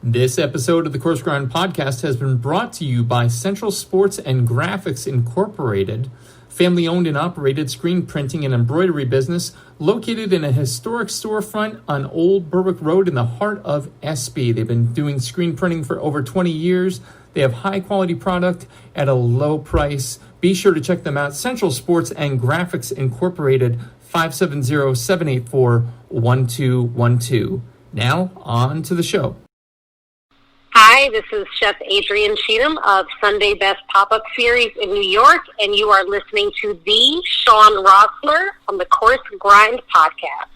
This episode of the Coarse podcast has been brought to you by Central Sports and Graphics Incorporated, family-owned and operated screen printing and embroidery business located in a historic storefront on Old Berwick Road in the heart of Espy. They've been doing screen printing for over 20 years. They have high-quality product at a low price. Be sure to check them out. Central Sports and Graphics Incorporated, 570-784-1212. Now, on to the show. Hi, this is Chef Adrienne Cheatham of Sunday Best Pop-Up Series in New York, and you are listening to the Sean Rossler on the Coarse Grind podcast.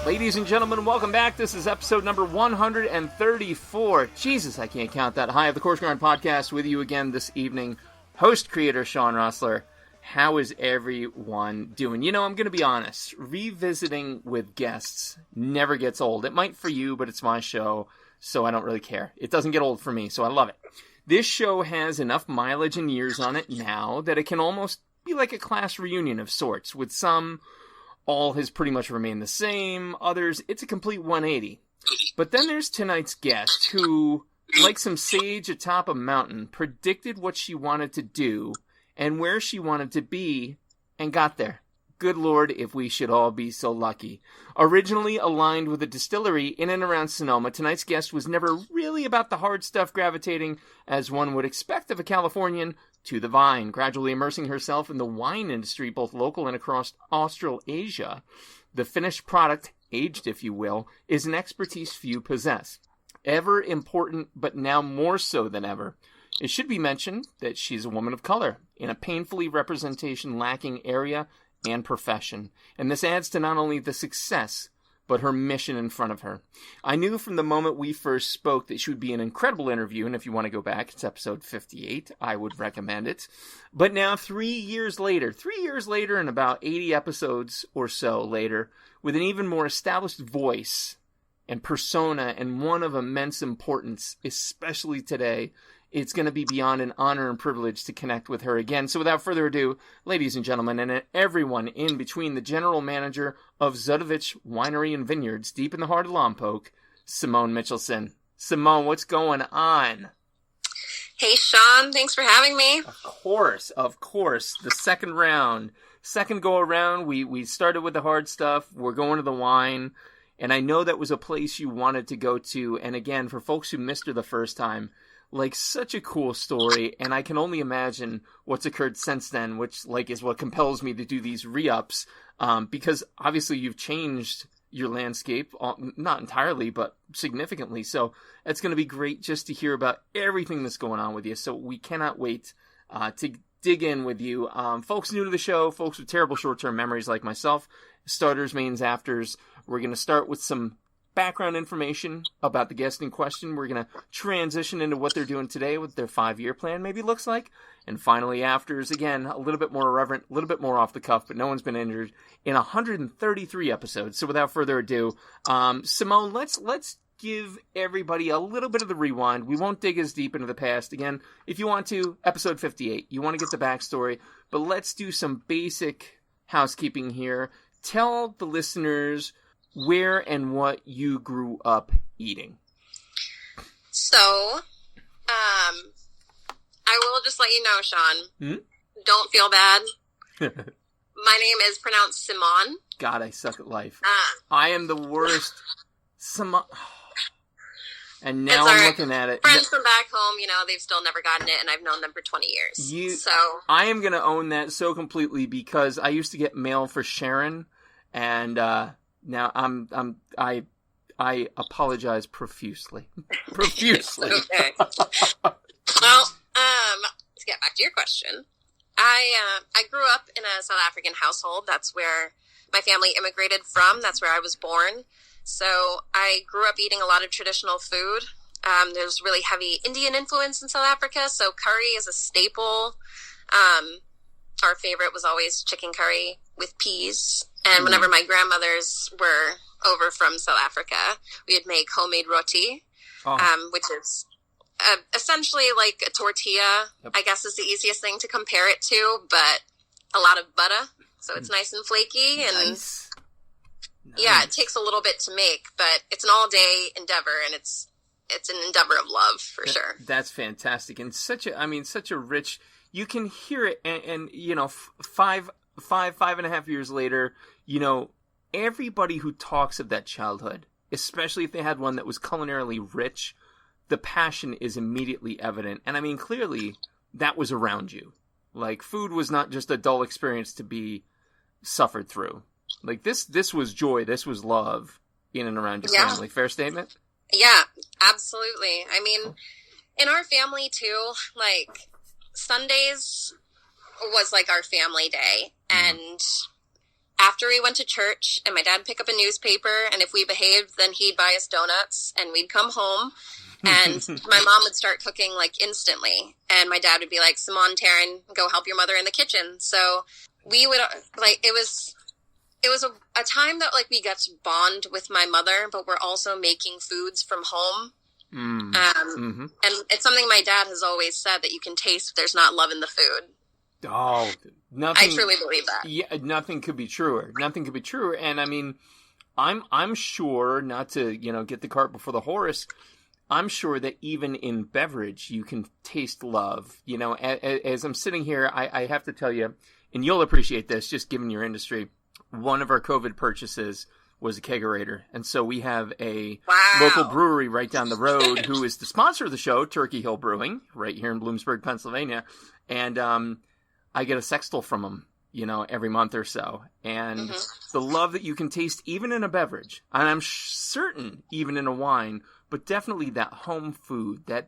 Ladies and gentlemen, welcome back. This is episode number 134. Jesus, I can't count that high of the Coarse Grind podcast with you again this evening. Host, creator, Sean Rossler. How is everyone doing? You know, I'm going to be honest. Revisiting with guests never gets old. It might for you, but it's my show, so I don't really care. It doesn't get old for me, so I love it. This show has enough mileage and years on it now that it can almost be like a class reunion of sorts, with some all has pretty much remained the same. Others, it's a complete 180. But then there's tonight's guest who, like some sage atop a mountain, predicted what she wanted to do and where she wanted to be and got there. Good Lord, if we should all be so lucky. Originally aligned with a distillery in and around Sonoma, tonight's guest was never really about the hard stuff, gravitating, as one would expect of a Californian, to the vine, gradually immersing herself in the wine industry, both local and across Australasia. The finished product, aged if you will, is an expertise few possess. Ever important, but now more so than ever. It should be mentioned that she's a woman of color, in a painfully representation-lacking area and profession. And this adds to not only the success, but her mission in front of her. I knew from the moment we first spoke that she would be an incredible interview, and if you want to go back, it's episode 58, I would recommend it. But now 3 years later and about 80 episodes or so later, with an even more established voice and persona, and one of immense importance, especially today, it's going to be beyond an honor and privilege to connect with her again. So without further ado, ladies and gentlemen, and everyone in between, the General Manager of Zotovich Winery and Vineyards, deep in the heart of Lompoc, Simonne Mitchelson. Simonne, what's going on? Hey, Sean. Thanks for having me. Of course. The second go around, we started with the hard stuff. We're going to the wine. And I know that was a place you wanted to go to. And again, for folks who missed her the first time, like, such a cool story, and I can only imagine what's occurred since then, which, like, is what compels me to do these re-ups, because obviously you've changed your landscape, not entirely, but significantly, so it's going to be great just to hear about everything that's going on with you, so we cannot wait to dig in with you. Folks new to the show, folks with terrible short-term memories like myself, starters, mains, afters, we're going to start with some background information about the guest in question. We're going to transition into what they're doing today, what their 5-year plan maybe looks like. And finally, afters, again, a little bit more irreverent, a little bit more off the cuff, but no one's been injured in 133 episodes. So without further ado, Simonne, let's give everybody a little bit of the rewind. We won't dig as deep into the past. Again, if you want to, episode 58, you want to get the backstory, but let's do some basic housekeeping here. Tell the listeners where and what you grew up eating. So, I will just let you know, Sean, Don't feel bad. My name is pronounced Simonne. God, I suck at life. I am the worst. And now I'm looking at it. Friends from back home, they've still never gotten it, and I've known them for 20 years. I am going to own that so completely, because I used to get mail for Sharon, and now I apologize profusely. Profusely. Okay. Well, to get back to your question, I grew up in a South African household. That's where my family immigrated from. That's where I was born. So I grew up eating a lot of traditional food. There's really heavy Indian influence in South Africa, so curry is a staple. Our favorite was always chicken curry with peas. And whenever my grandmothers were over from South Africa, we would make homemade roti, which is essentially like a tortilla, I guess is the easiest thing to compare it to, but a lot of butter, so it's nice and flaky. And Nice. yeah, it takes a little bit to make, but it's an all-day endeavor, and it's an endeavor of love, for sure. That's fantastic. And such a rich, you can hear it. And you know, five and a half years later, you know, everybody who talks of that childhood, especially if they had one that was culinarily rich, the passion is immediately evident. And I mean, clearly that was around you. Like, food was not just a dull experience to be suffered through. Like, this was joy, this was love in and around your family. Fair statement? Yeah, absolutely. I mean, in our family too, like, Sundays was like our family day. And after we went to church, and my dad picked up a newspaper, and if we behaved, then he'd buy us donuts, and we'd come home, and my mom would start cooking, like, instantly. And my dad would be like, Simonne, Taryn, go help your mother in the kitchen. So we would, like, it was a time that, like, we got to bond with my mother, but we're also making foods from home. And it's something my dad has always said, that you can taste if there's not love in the food. Oh, nothing. I truly believe that. Yeah, nothing could be truer. Nothing could be truer. And I mean, I'm sure, not to, you know, get the cart before the horse, I'm sure that even in beverage, you can taste love. You know, as I'm sitting here, I have to tell you, and you'll appreciate this, just given your industry, one of our COVID purchases was a kegerator. And so we have a local brewery right down the road who is the sponsor of the show, Turkey Hill Brewing, right here in Bloomsburg, Pennsylvania. And I get a sextal from them, you know, every month or so. And the love that you can taste even in a beverage, and I'm certain even in a wine, but definitely that home food, that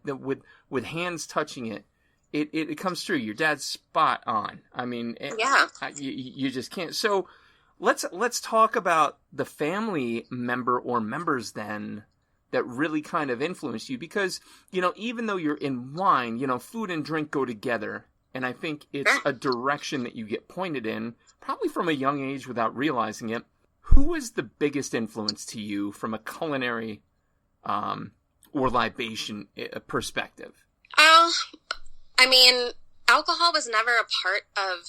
with hands touching it, it comes true. Your dad's spot on. I mean, you just can't. So let's talk about the family member or members then that really kind of influenced you, because, you know, even though you're in wine, you know, food and drink go together. And I think it's a direction that you get pointed in, probably from a young age without realizing it. Who was the biggest influence to you from a culinary or libation perspective? I mean, alcohol was never a part of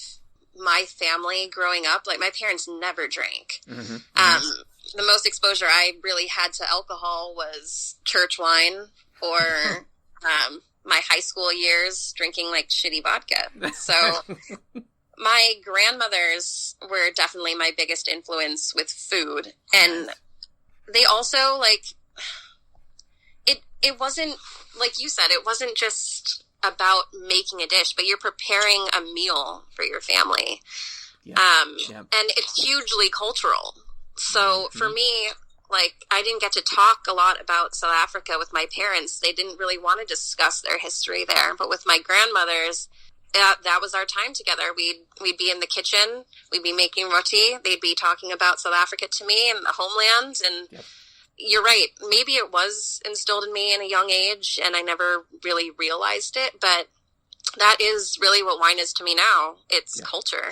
my family growing up. Like, my parents never drank. The most exposure I really had to alcohol was church wine or my high school years drinking, like, shitty vodka. So my grandmothers were definitely my biggest influence with food. And they also, like, it wasn't, like you said, it wasn't just about making a dish, but you're preparing a meal for your family. And it's hugely cultural. So for me, like, I didn't get to talk a lot about South Africa with my parents. They didn't really want to discuss their history there. But with my grandmothers, that was our time together. We'd be in the kitchen. We'd be making roti. They'd be talking about South Africa to me and the homeland. And you're right. Maybe it was instilled in me in a young age, and I never really realized it. But that is really what wine is to me now. It's culture.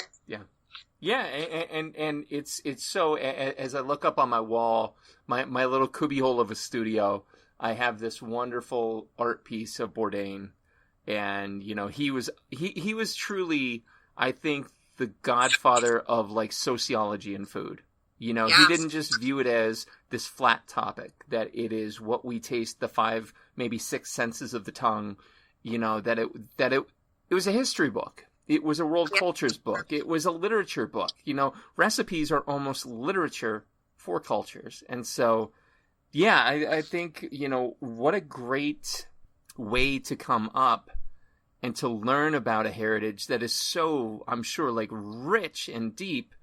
Yeah, and it's so, as I look up on my wall, my little cubbyhole of a studio, I have this wonderful art piece of Bourdain, and, you know, he was truly, I think, the godfather of, like, sociology in food. You know, he didn't just view it as this flat topic, that it is what we taste, the 5, maybe 6 senses of the tongue, you know, that it was a history book. It was a world cultures book. It was a literature book. You know, recipes are almost literature for cultures. And so, yeah, I think, you know, what a great way to come up and to learn about a heritage that is so, I'm sure, like, rich and deep.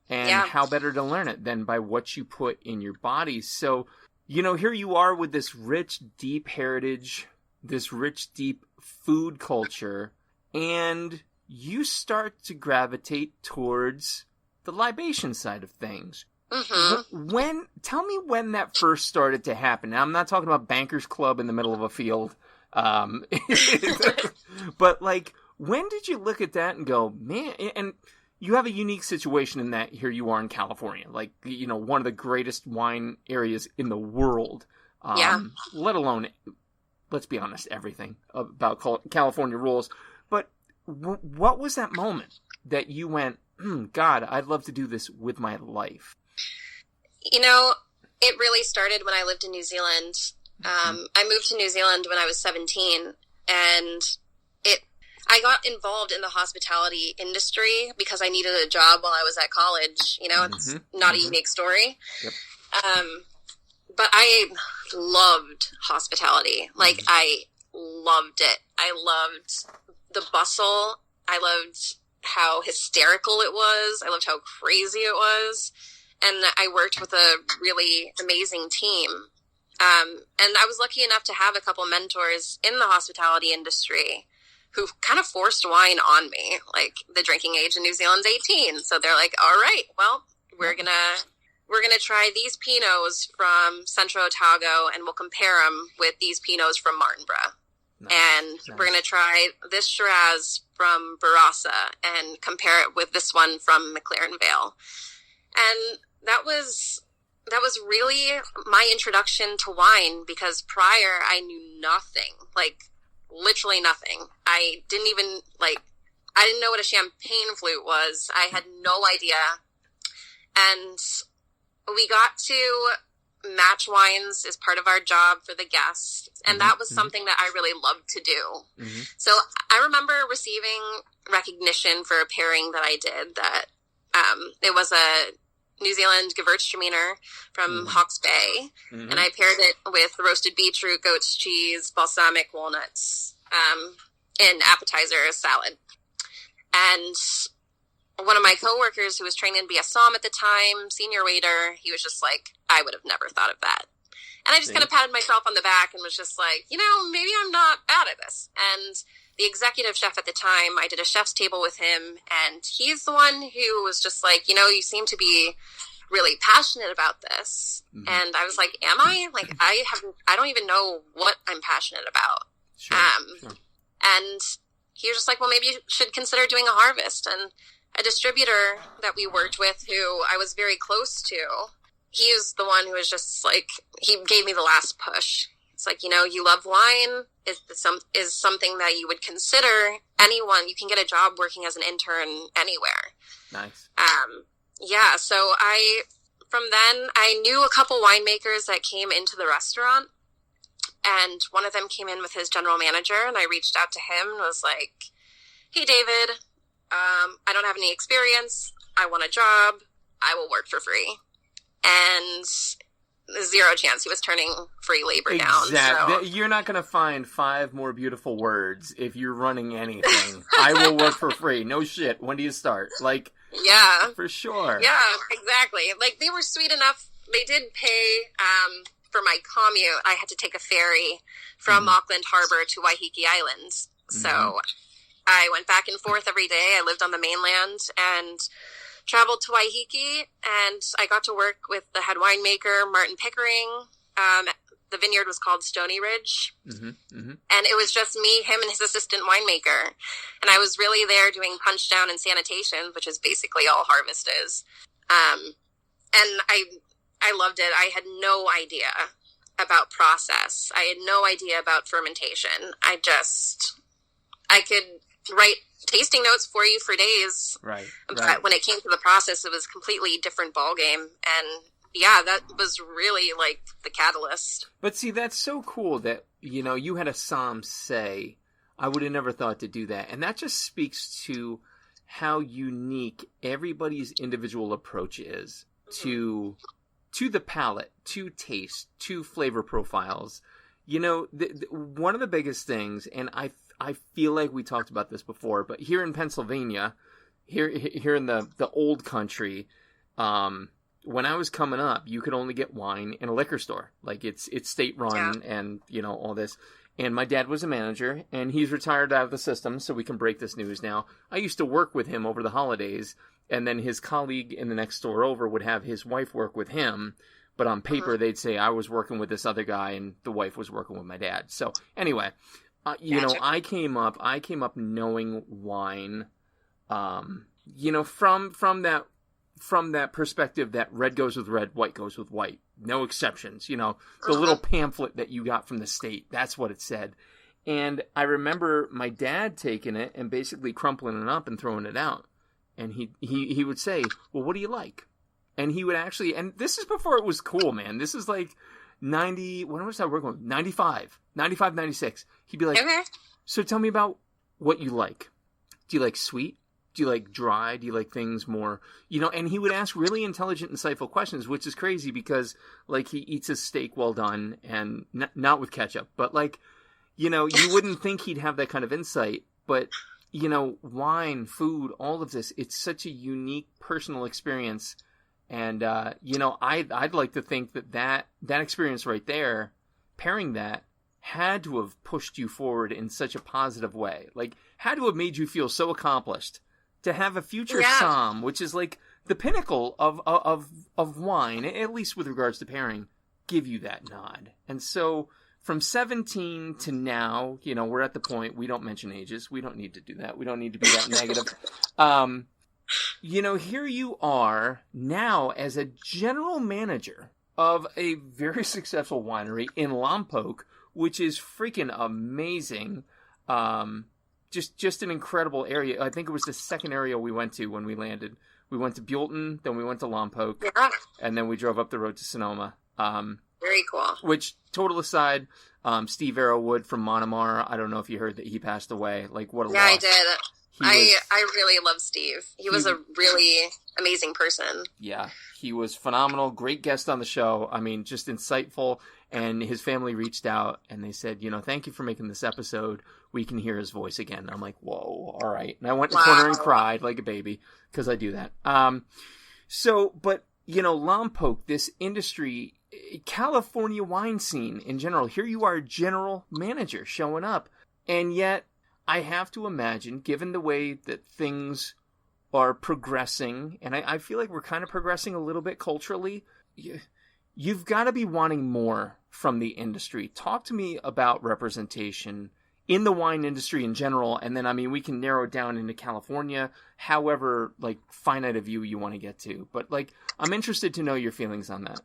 And how better to learn it than by what you put in your body. So, you know, here you are with this rich, deep heritage, this rich, deep food culture, and you start to gravitate towards the libation side of things. Mm-hmm. Tell me when that first started to happen. Now, I'm not talking about Bankers Club in the middle of a field. But, like, when did you look at that and go, man, and you have a unique situation in that here you are in California, like, you know, one of the greatest wine areas in the world. Let alone, let's be honest, everything about California rules. But what was that moment that you went, God, I'd love to do this with my life? You know, it really started when I lived in New Zealand. I moved to New Zealand when I was 17, and I got involved in the hospitality industry because I needed a job while I was at college. You know, it's not a unique story. Yep. But I loved hospitality. Like, I loved it. I loved the bustle. I loved how hysterical it was. I loved how crazy it was. And I worked with a really amazing team. And I was lucky enough to have a couple mentors in the hospitality industry who kind of forced wine on me. Like, the drinking age in New Zealand's 18. So they're like, all right, well, we're going to try these Pinots from Central Otago, and we'll compare them with these Pinots from Martinborough. Nice. We're going to try this Shiraz from Barossa and compare it with this one from McLaren Vale. And that was really my introduction to wine, because prior I knew nothing, like literally nothing. I didn't know what a champagne flute was. I had no idea. And we got to match wines as part of our job for the guests. And that was something that I really loved to do. So I remember receiving recognition for a pairing that I did that, it was a New Zealand Gewürztraminer from Hawke's Bay. And I paired it with roasted beetroot, goat's cheese, balsamic walnuts, in appetizer salad. And one of my coworkers who was training to be a somm at the time, senior waiter, he was just like, I would have never thought of that. And I just kind of patted myself on the back and was just like, you know, maybe I'm not bad at this. And the executive chef at the time, I did a chef's table with him, and he's the one who was just like, you know, you seem to be really passionate about this. And I was like, am I? Like, I don't even know what I'm passionate about. Sure. And he was just like, well, maybe you should consider doing a harvest. And a distributor that we worked with, who I was very close to, he was the one who was just like, he gave me the last push. It's like, you know, you love wine is something that you would consider. Anyone, you can get a job working as an intern anywhere. Nice. Yeah. So from then I knew a couple winemakers that came into the restaurant, and one of them came in with his general manager, and I reached out to him and was like, hey, David, I don't have any experience. I want a job. I will work for free. And zero chance he was turning free labor down. So. You're not going to find 5 more beautiful words if you're running anything. I will work for free. No shit. When do you start? Like, yeah, for sure. Yeah, exactly. Like, they were sweet enough. They did pay, for my commute. I had to take a ferry from Auckland Harbor to Waiheke Island. So I went back and forth every day. I lived on the mainland and traveled to Waiheke, and I got to work with the head winemaker, Martin Pickering. The vineyard was called Stony Ridge. And it was just me, him, and his assistant winemaker. And I was really there doing punch down and sanitation, which is basically all harvest is. And I loved it. I had no idea about process. I had no idea about fermentation. I could write tasting notes for you for days. Right. But when it came to the process, it was a completely different ballgame. And yeah, that was really like the catalyst. But see, that's so cool that, you know, you had a somm say, I would have never thought to do that. And that just speaks to how unique everybody's individual approach is to the palate, to taste, to flavor profiles. You know, one of the biggest things, and I feel like we talked about this before, but here in Pennsylvania, here in the old country, when I was coming up, you could only get wine in a liquor store. Like, it's state run and, you know, all this. And my dad was a manager, and he's retired out of the system, so we can break this news now. I used to work with him over the holidays, and then his colleague in the next store over would have his wife work with him, but on paper they'd say I was working with this other guy, and the wife was working with my dad. So anyway, you know, I came up knowing wine, you know, from that perspective that red goes with red, white goes with white. No exceptions, you know, the little pamphlet that you got from the state, that's what it said. And I remember my dad taking it and basically crumpling it up and throwing it out. And he would say, well, what do you like? And he would actually, and this is before it was cool, man. This is like 90, when was I working with? 95, 96. He'd be like, okay. So tell me about what you like. Do you like sweet? Do you like dry? Do you like things more, you know? And he would ask really intelligent, insightful questions, which is crazy because, like, he eats his steak well done and not with ketchup. But, like, you know, you wouldn't think he'd have that kind of insight. But, you know, wine, food, all of this, it's such a unique personal experience. And, you know, I'd like to think that experience right there, pairing that, had to have pushed you forward in such a positive way. Like, had to have made you feel so accomplished. To have a future Somm, which is like the pinnacle of wine, at least with regards to pairing, give you that nod. And so from 17 to now, you know, we're at the point, we don't mention ages. We don't need to do that. We don't need to be that negative. You know, here you are now as a general manager of a very successful winery in Lompoc, which is freaking amazing. Just an incredible area. I think it was the second area we went to when we landed. We went to Buellton, then we went to Lompoc, and then we drove up the road to Sonoma. Very cool. Which, total aside, Steve Arrowwood from Monomar, I don't know if you heard that he passed away. Like, what a loss. I did. I really love Steve. He was a really amazing person. Yeah, he was phenomenal. Great guest on the show. I mean, just insightful. And his family reached out and they said, you know, thank you for making this episode. We can hear his voice again. And I'm like, whoa, all right. And I went in the corner and cried like a baby because I do that. But, you know, Lompoc, this industry, California wine scene in general, here you are, general manager showing up. And yet I have to imagine, given the way that things are progressing, and I feel like we're kind of progressing a little bit culturally, you've got to be wanting more from the industry. Talk to me about representation in the wine industry in general, and then, I mean, we can narrow it down into California, however, like, finite a view you want to get to. But, like, I'm interested to know your feelings on that.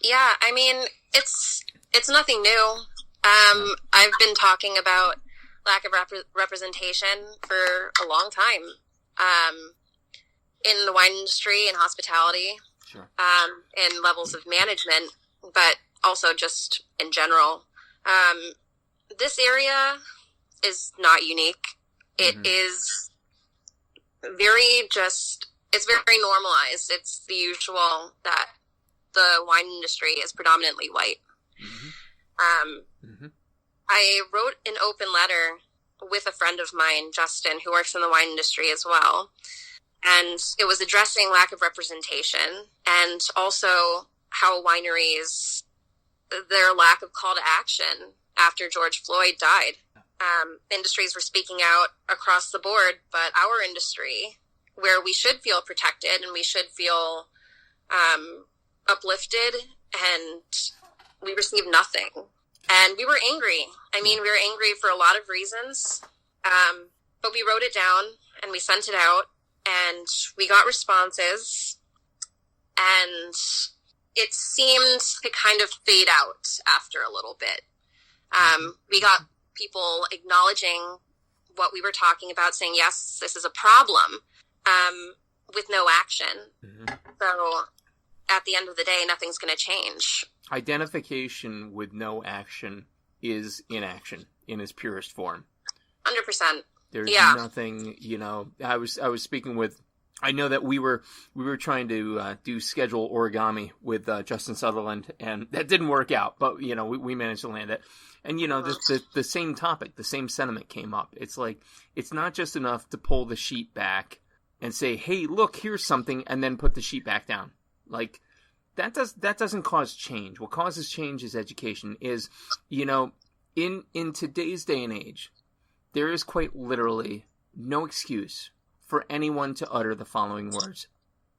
Yeah, I mean, it's nothing new. I've been talking about lack of representation for a long time in the wine industry and hospitality. Sure. And levels of management, but also just in general. This area is not unique. It is it's very normalized. It's the usual that the wine industry is predominantly white. I wrote an open letter with a friend of mine, Justin, who works in the wine industry as well. And it was addressing lack of representation and also how wineries, their lack of call to action after George Floyd died. Industries were speaking out across the board, but our industry, where we should feel protected and we should feel uplifted, and we received nothing. And we were angry. I mean, we were angry for a lot of reasons, but we wrote it down and we sent it out. And we got responses, and it seemed to kind of fade out after a little bit. We got people acknowledging what we were talking about, saying, yes, this is a problem, with no action. So at the end of the day, nothing's going to change. Identification with no action is inaction in its purest form. 100%. There's nothing, you know, I was speaking with, I know that we were trying to do schedule origami with Justin Sutherland, and that didn't work out, but, you know, we managed to land it. And, you know, the same topic, the same sentiment came up. It's like, it's not just enough to pull the sheet back and say, hey, look, here's something, and then put the sheet back down. Like, that doesn't cause change. What causes change is education, is, you know, in today's day and age, there is quite literally no excuse for anyone to utter the following words.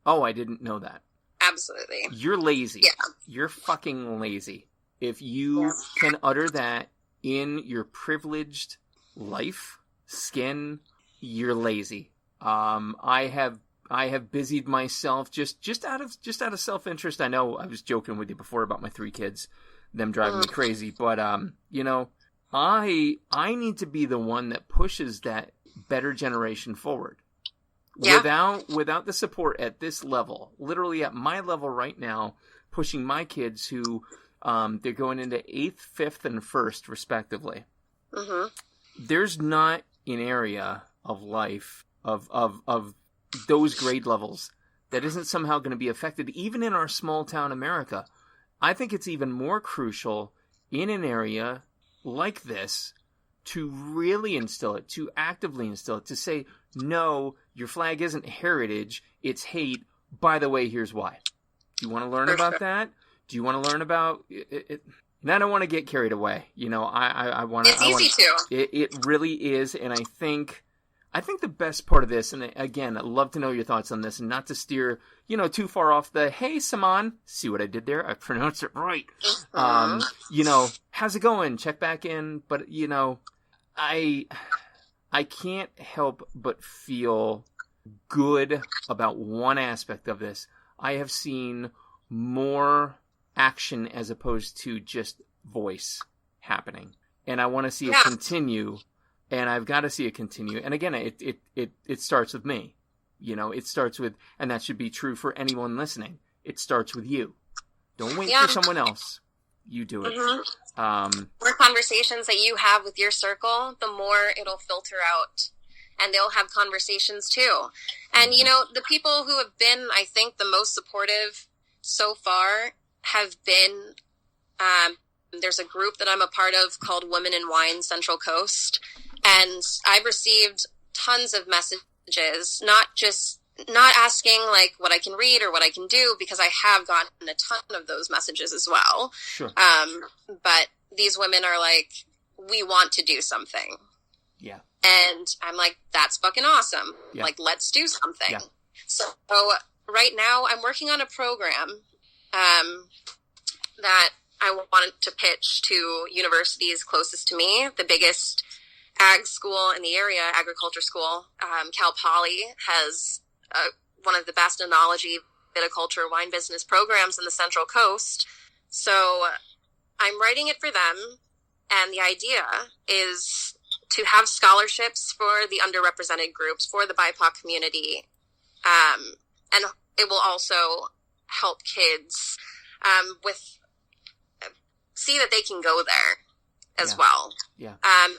Oh, I didn't know that. Absolutely. You're lazy. Yeah. You're fucking lazy. If you can utter that in your privileged life, skin, you're lazy. I have busied myself just out of self-interest. I know I was joking with you before about my 3 kids, them driving me crazy, but you know, I need to be the one that pushes that better generation forward. Yeah. Without the support at this level, literally at my level right now, pushing my kids who they're going into 8th, 5th, and 1st respectively. Mm-hmm. There's not an area of life of those grade levels that isn't somehow going to be affected, even in our small town America. I think it's even more crucial in an area like this to really instill it, to actively instill it, to say, no, your flag isn't heritage, it's hate. By the way, here's why. Do you want to learn about that? Do you want to learn about it? And I don't want to get carried away. You know, I want to. It's easy to. It really is, and I think the best part of this, and again, I'd love to know your thoughts on this, and not to steer, too far off the, hey, Simonne, see what I did there? I pronounced it right. How's it going? Check back in. But, I can't help but feel good about one aspect of this. I have seen more action as opposed to just voice happening. And I want to see it continue. And I've got to see it continue. And again, it starts with me. It starts with, and that should be true for anyone listening. It starts with you. Don't wait for someone else. You do it. Mm-hmm. More conversations that you have with your circle, the more it'll filter out. And they'll have conversations too. And, the people who have been, I think, the most supportive so far have been, there's a group that I'm a part of called Women in Wine Central Coast. And I've received tons of messages, not asking like what I can read or what I can do, because I have gotten a ton of those messages as well. Sure. But these women are like, we want to do something. Yeah. And I'm like, that's fucking awesome. Yeah. Like, let's do something. Yeah. So right now I'm working on a program that I wanted to pitch to universities closest to me. The biggest ag school in the area, agriculture school, Cal Poly, has one of the best enology, viticulture, wine business programs in the Central Coast. So I'm writing it for them, and the idea is to have scholarships for the underrepresented groups, for the BIPOC community, and it will also help kids see that they can go there as well. Yeah.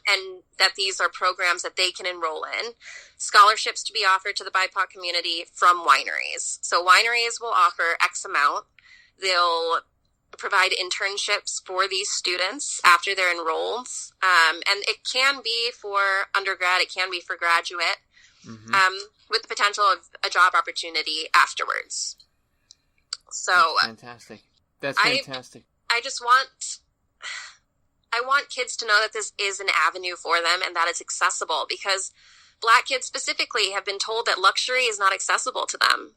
And that these are programs that they can enroll in. Scholarships to be offered to the BIPOC community from wineries. So wineries will offer X amount. They'll provide internships for these students after they're enrolled. And it can be for undergrad, it can be for graduate, with the potential of a job opportunity afterwards. So that's fantastic. That's fantastic. I want kids to know that this is an avenue for them and that it's accessible, because Black kids specifically have been told that luxury is not accessible to them.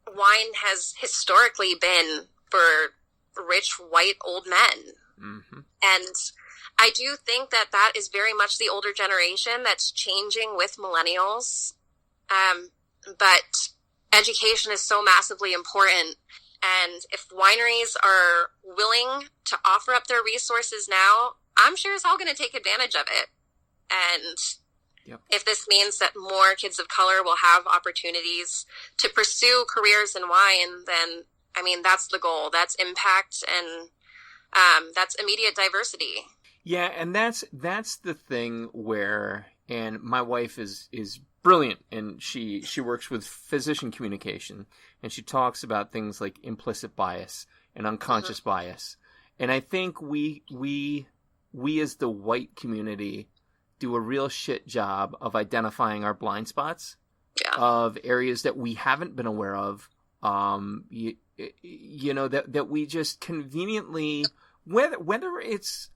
Wine has historically been for rich, white, old men. Mm-hmm. And I do think that that is very much the older generation that's changing with millennials. But education is so massively important. And if wineries are willing to offer up their resources now, I'm sure as hell going to take advantage of it. And if this means that more kids of color will have opportunities to pursue careers in wine, then, I mean, that's the goal. That's impact, and that's immediate diversity. Yeah, and that's the thing where, and my wife is brilliant, and she works with physician communication, and she talks about things like implicit bias and unconscious bias. And I think we as the white community do a real shit job of identifying our blind spots, of areas that we haven't been aware of, that we just conveniently whether it's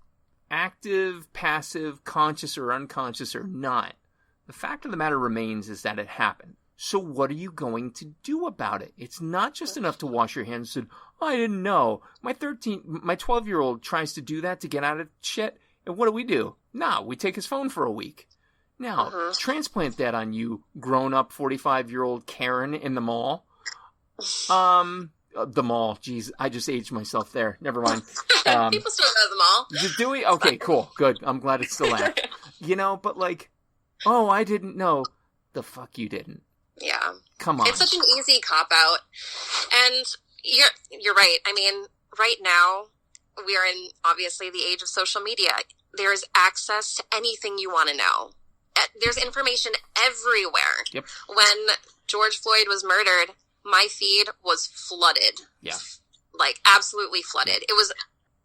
active, passive, conscious or unconscious or not, the fact of the matter remains is that it happened. So what are you going to do about it? It's not just enough to wash your hands and say, oh, I didn't know. My 12-year-old tries to do that to get out of shit. And what do? No, we take his phone for a week. Now, transplant that on you, grown-up 45-year-old Karen in the mall. The mall. Jeez, I just aged myself there. Never mind. People still go to the mall. Do we? Okay, cool. Good. I'm glad it's still there. But like, oh, I didn't know. The fuck you didn't. Yeah. Come on. It's such an easy cop-out. And you're right. I mean, right now, we are in, obviously, the age of social media. There's access to anything you want to know. There's information everywhere. Yep. When George Floyd was murdered, my feed was flooded. Yeah. Like, absolutely flooded. It was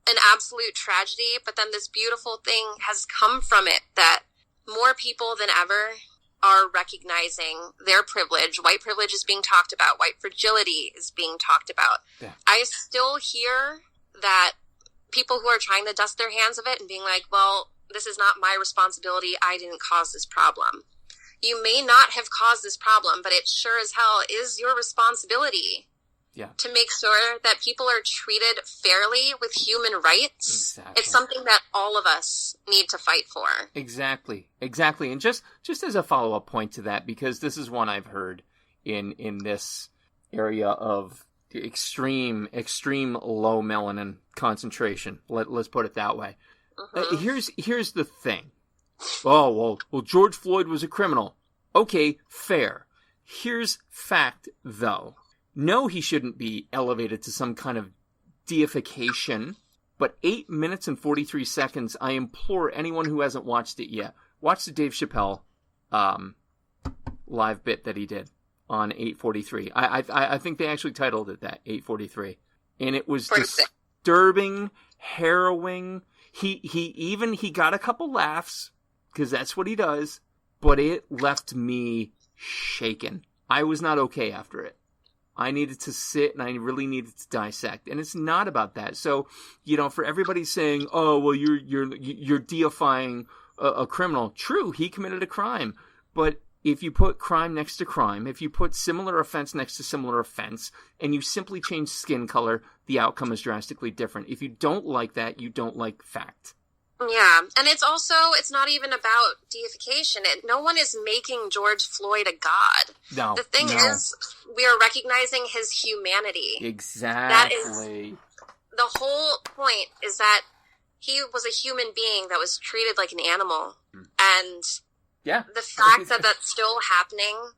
an absolute tragedy, but then this beautiful thing has come from it that more people than ever are recognizing their privilege. White privilege is being talked about. White fragility is being talked about. Yeah. I still hear that people who are trying to dust their hands of it and being like, well, this is not my responsibility. I didn't cause this problem. You may not have caused this problem, but it sure as hell is your responsibility to make sure that people are treated fairly with human rights. Exactly. It's something that all of us need to fight for. Exactly. And just as a follow-up point to that, because this is one I've heard in this area of extreme low melanin concentration. Let's put it that way. Here's the thing. Oh, well, George Floyd was a criminal. Okay, fair. Here's fact, though. No, he shouldn't be elevated to some kind of deification, but 8 minutes and 43 seconds, I implore anyone who hasn't watched it yet, watch the Dave Chappelle live bit that he did on 843. I think they actually titled it that, 843. And it was disturbing, harrowing. He got a couple laughs, because that's what he does, but it left me shaken. I was not okay after it. I needed to sit and I really needed to dissect. And it's not about that. So, for everybody saying, oh, well, you're deifying a criminal. True, he committed a crime. But if you put crime next to crime, if you put similar offense next to similar offense, and you simply change skin color, the outcome is drastically different. If you don't like that, you don't like fact. Yeah, and it's not even about deification. No one is making George Floyd a god. No. The thing is, we are recognizing his humanity. Exactly. That is, the whole point is that he was a human being that was treated like an animal. And the fact that that's still happening,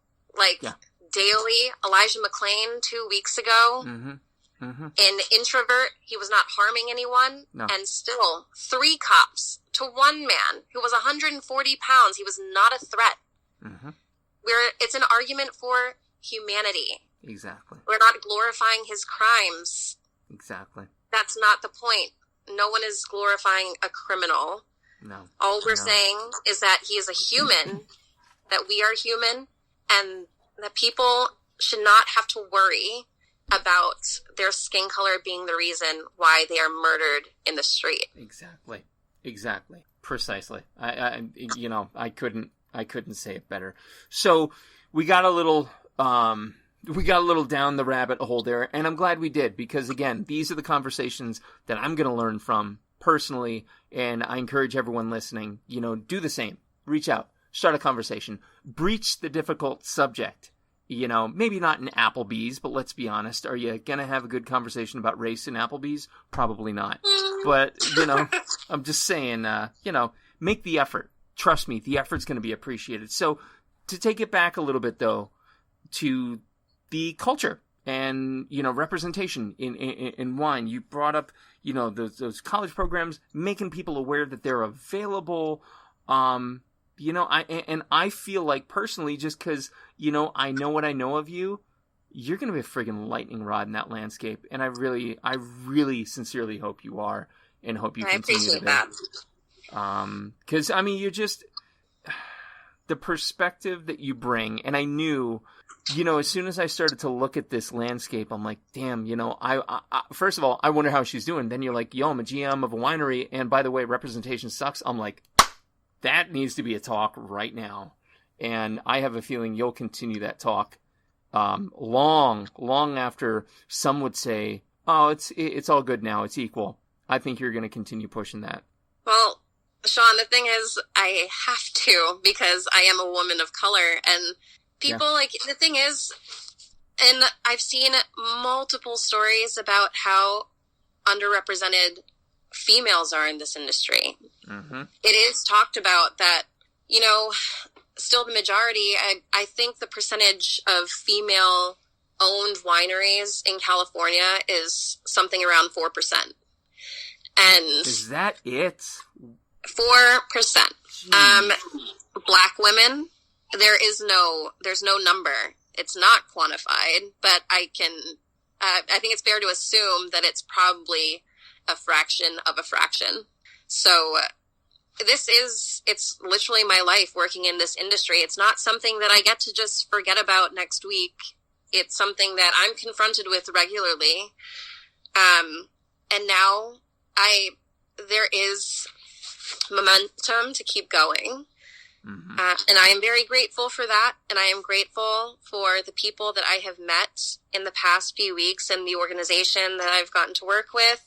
daily, Elijah McClain 2 weeks ago, in Introvert, he was not harming anyone, and still 3 cops to 1 man who was 140 pounds. He was not a threat. It's an argument for humanity. Exactly. We're not glorifying his crimes. Exactly. That's not the point. No one is glorifying a criminal. No. All we're saying is that he is a human, that we are human, and that people should not have to worry about their skin color being the reason why they are murdered in the street. Exactly. Precisely. I couldn't say it better. So we got a little down the rabbit hole there, and I'm glad we did, because again, these are the conversations that I'm going to learn from personally, and I encourage everyone listening, do the same. Reach out, start a conversation, breach the difficult subject. Maybe not in Applebee's, but let's be honest. Are you going to have a good conversation about race in Applebee's? Probably not. But, I'm just saying, make the effort. Trust me, the effort's going to be appreciated. So to take it back a little bit, though, to the culture and, representation in wine, you brought up, those college programs, making people aware that they're available. I feel like personally, just because, I know what I know of you, you're going to be a friggin' lightning rod in that landscape. And I really sincerely hope you are, and hope you continue to be. I appreciate that. Because, you're just, the perspective that you bring, and I knew, you know, as soon as I started to look at this landscape, I'm like, damn, you know, I first of all, I wonder how she's doing. Then you're like, yo, I'm a GM of a winery, and by the way, representation sucks. I'm like, that needs to be a talk right now. And I have a feeling you'll continue that talk long after some would say, oh, it's all good now, it's equal. I think you're going to continue pushing that. Well, Sean, the thing is, I have to, because I am a woman of color, and people, like, the thing is, and I've seen multiple stories about how underrepresented females are in this industry. Mm-hmm. It is talked about that, you know, still the majority, I think the percentage of female-owned wineries in California is something around 4%. And is that it? 4%. Black women, there's no number. It's not quantified, but I think it's fair to assume that it's probably a fraction of a fraction. So it's literally my life working in this industry. It's not something that I get to just forget about next week. It's something that I'm confronted with regularly. And now there is momentum to keep going. Mm-hmm. And I am very grateful for that. And I am grateful for the people that I have met in the past few weeks and the organization that I've gotten to work with.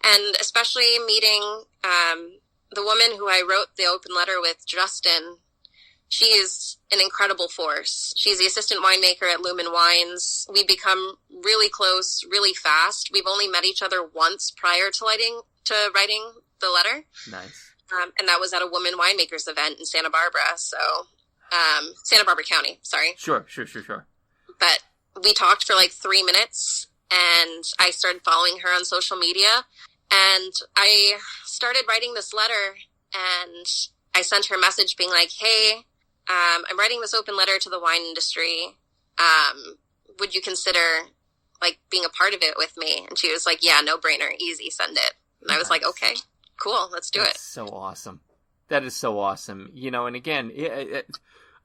And especially meeting the woman who I wrote the open letter with, Justin. She is an incredible force. She's the assistant winemaker at Lumen Wines. We become really close, really fast. We've only met each other once prior to writing the letter. Nice. And that was at a women winemakers event in Santa Barbara. So, Santa Barbara County, sorry. Sure. But we talked for like 3 minutes, and I started following her on social media, and I started writing this letter, and I sent her a message being like, hey, I'm writing this open letter to the wine industry. Would you consider like being a part of it with me? And she was like, yeah, no brainer, easy, send it. And I was like, okay, cool, let's do it. So awesome. That is so awesome. You know, and again,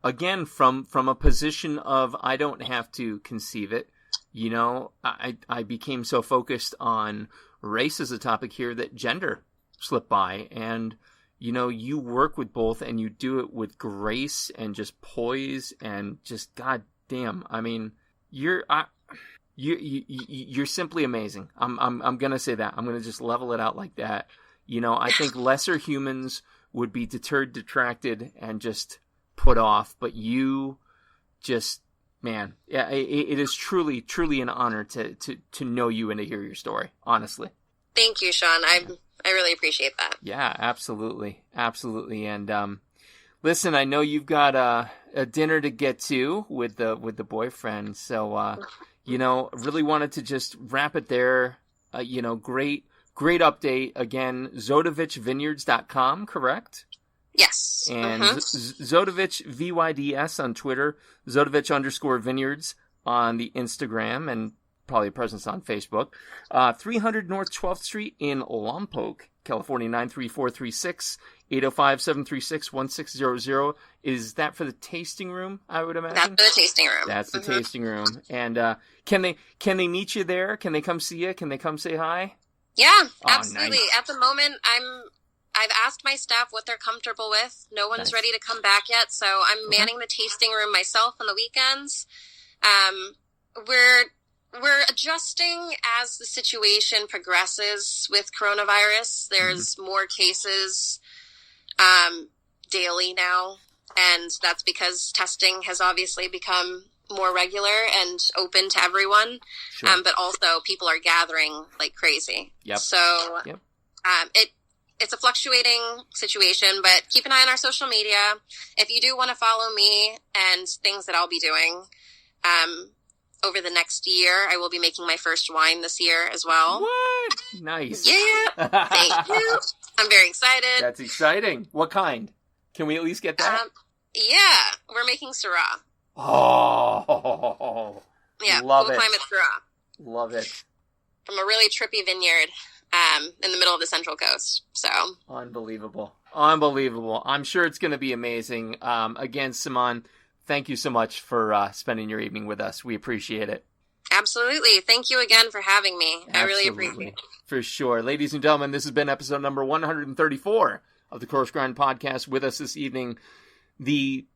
again, from a position of, I don't have to conceive it. You know, I became so focused on race as a topic here that gender slipped by. And, you know, you work with both, and you do it with grace and just poise and just, God damn. I mean, you're simply amazing. I'm gonna say that. I'm gonna just level it out like that. You know, I think lesser humans would be deterred, detracted, and just put off. But you just, man, yeah, it is truly, truly an honor to know you and to hear your story. Honestly. Thank you, Sean. I really appreciate that. Yeah, absolutely. And listen, I know you've got a dinner to get to with the boyfriend. So, you know, really wanted to just wrap it there. You know, great update. Again, ZotovichVineyards.com, correct? Yes. And Zotovich, VYDS on Twitter, Zotovich_vineyards on the Instagram, and probably a presence on Facebook. 300 North 12th Street in Lompoc, California, 93436, 805-736-1600. Is that for the tasting room, I would imagine? That's for the tasting room. That's the tasting room. And can they meet you there? Can they come see you? Can they come say hi? Yeah, absolutely. Nice. At the moment, I've asked my staff what they're comfortable with. No one's ready to come back yet, so I'm manning the tasting room myself on the weekends. We're adjusting as the situation progresses with coronavirus. There's more cases daily now, and that's because testing has obviously become more regular and open to everyone. Sure. But also people are gathering like crazy. Yep. So it's a fluctuating situation, but keep an eye on our social media. If you do want to follow me and things that I'll be doing, over the next year, I will be making my first wine this year as well. What? Nice. Yeah. Thank you. I'm very excited. That's exciting. What kind? Can we at least get that? Yeah. We're making Syrah. Oh. Yeah. Love Cool it. Climate Syrah. Love it. From a really trippy vineyard in the middle of the Central Coast. So. Unbelievable. Unbelievable. I'm sure it's going to be amazing. Again, Simonne, thank you so much for spending your evening with us. We appreciate it. Absolutely. Thank you again for having me. Absolutely. I really appreciate it. For sure. Ladies and gentlemen, this has been episode number 134 of the Coarse Grind Podcast. With us this evening, the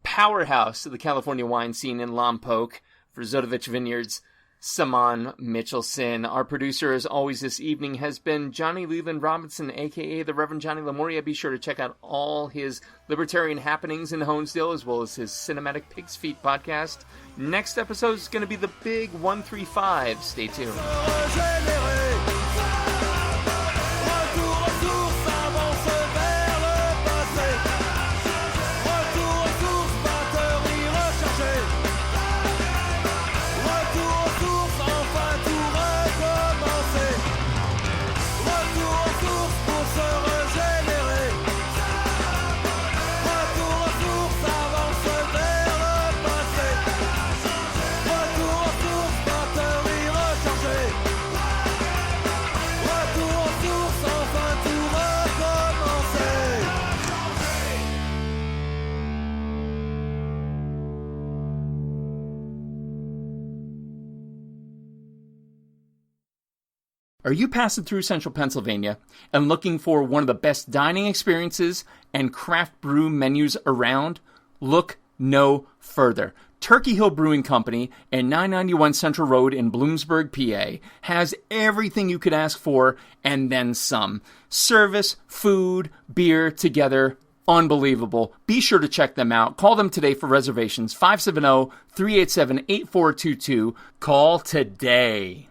powerhouse of the California wine scene in Lompoc for Zotovich Vineyards, Simonne Mitchelson. Our producer, as always, this evening has been Johnny Leland Robinson, a.k.a. the Reverend Johnny Lamoria. Be sure to check out all his libertarian happenings in Honesdale, as well as his Cinematic Pig's Feet podcast. Next episode is going to be the big 135. Stay tuned. Are you passing through central Pennsylvania and looking for one of the best dining experiences and craft brew menus around? Look no further. Turkey Hill Brewing Company and 991 Central Road in Bloomsburg, PA has everything you could ask for and then some. Service, food, beer together. Unbelievable. Be sure to check them out. Call them today for reservations. 570-387-8422. Call today.